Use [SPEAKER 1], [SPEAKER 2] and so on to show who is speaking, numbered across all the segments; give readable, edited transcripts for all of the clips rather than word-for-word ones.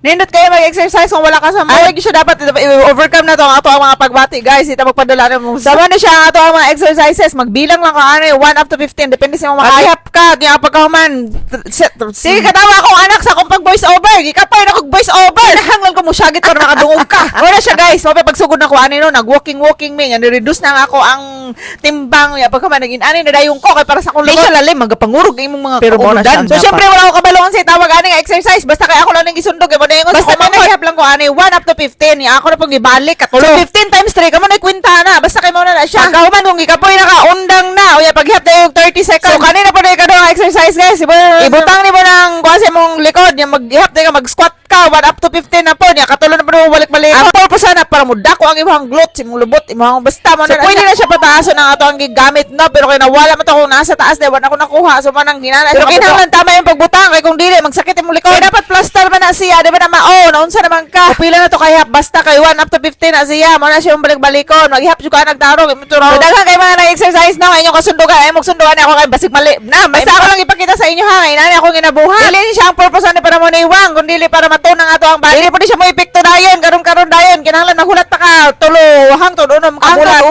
[SPEAKER 1] Nindot kayo mag-exercise kung wala ka sa mood. Ay, siya dapat i-overcome na to ang ato ang mga pagbati, guys. Ita magpadala na mo. Sama na siya ang ato ang mga exercises. Magbilang lang ka ano, 1 up to 15. Depende sa mga makahap ka. Kaya pagkahuman. Sige, katawa akong anak sa akong pag-voice over. Ikapay na kong voice over. Nahanglan ko mo syagit para makadungog ka. Wala siya, guys. Sabi pagsugod na ko ano no, nag-walking me. Nga, nireduce na nga ako ang timbang. Ya, pagkaman, naging ani na dayong ko. Kaya para sa akong lugar. Di siya lalim. Magpangurog yung mga kaunudan. So, syempre, wala ko kabalungan sa tawag ani nga exercise. Basta kaya ako lang nang isundog. Basta may nag-ihap lang ko ano, 1 up to 15. Ya, ako na pong ibalik. So, 15 times 3, kamo na kwenta na. Basta kayo muna na siya. Pagkahuman kung ikapoy naka-undang na. O ya, paghihap na yung 30 seconds. So, kanina po na ikaw exercise, guys. Ibutang ni mo ng kuwasi mong likod. Yung maghihap na mag-squat ka. 1 up to 15 na po. Ya, katulad na po na balik-balik. Ang purpose na para mudako ang imong glutes, imong lubot, imong basta mo na. So, pwede na siya pataaso ng ato ang gigamit, no? Pero kaya nawala mo to kung nasa taas, di ba na ako nakuha. So, manang ginana. Pero kinahanglan tama yung pagbutang. Kaya kung dili, magsakit yung likod. Kaya dapat plaster man na siya. Di ba na mao? Naunsa naman ka. Pila na to kay hap. Basta kay 1 up to 15 na siya. Mo na siya yung balik-balikon. Maghihap juga nagtarong. So, daghan kayo mga na-exercise na. Inyong kasundugan. Ay, magsundugan ako kay basig mali. Na, basta ako lang ipakita sa inyo ha. Ngayon ako ginabuhat. Dili siya ang purpose ni para mo na iwang. Kung dili para matunang ato ang bali. Dili po di siya mo epekto dayon. Karon dayon. Kinahanglan mahulat pa ka. Tuluhang tudunom ka bulat.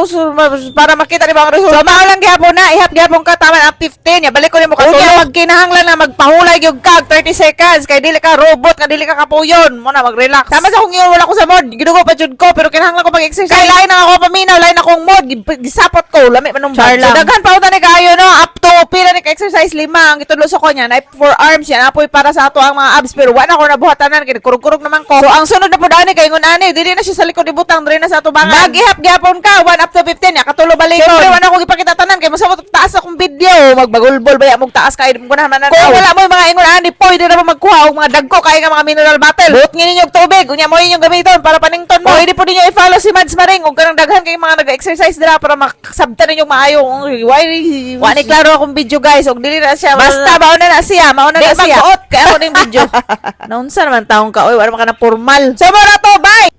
[SPEAKER 1] Para makita ni ba ang result. So, maalang gihapon na. Ihap gihapon ka. Tama ang 15. Ya, balik ko ni mo katulog. Magkinahanglan na magpahulay yung kag 30 seconds. Kay dili ka robot. Kay dili ka kapuyon. Mo na mag-relax. Tama sa kung yun wala ko sa mod. Gidugo pa jud ko. Pero kinahanglan ko mag-exercise. Kay lain na ako paminaw. Lain akong mod. Gisapot ko. Lami manong bar lang. So, daghan pa utan ni kayo no. Up to pila ni ka-exercise 5. Ang gitulo sa ko niya. Na for arms yan. Apoy para sa ato ang mga abs. Pero wala ko nabuhatanan. Kurug-kurug naman ko. So, ang sunod na po dani kay ngun ani. Dili na siya sa likod ibutang. Dili na sa ato bangan. Mag-ihap gihapon ka. 1 up to 15. Ya, katulo balik ko. Siyempre, wala ko ipakita tanan. Kay masabot taas akong video. Magbagulbol ba ya mong taas kay mo na manan. Kung wala mo yung mga ingon ani, pwede na mo magkuha og mga dagko kay nga mga mineral bottle. Buot ngini yung tubig. Unya mo yung gamiton para panington mo. Pwede po ninyo i-follow si Mads Maring og kanang daghan kay mga nag-exercise dira para makasabtan ninyo maayo. Wani klaro akong video guys. Og dili na siya. Basta mauna na siya. Mauna na siya. Magbuot kay ako ning video. Naunsa naman taong ka. Oy, wala man ka na formal. So, mara to. Bye!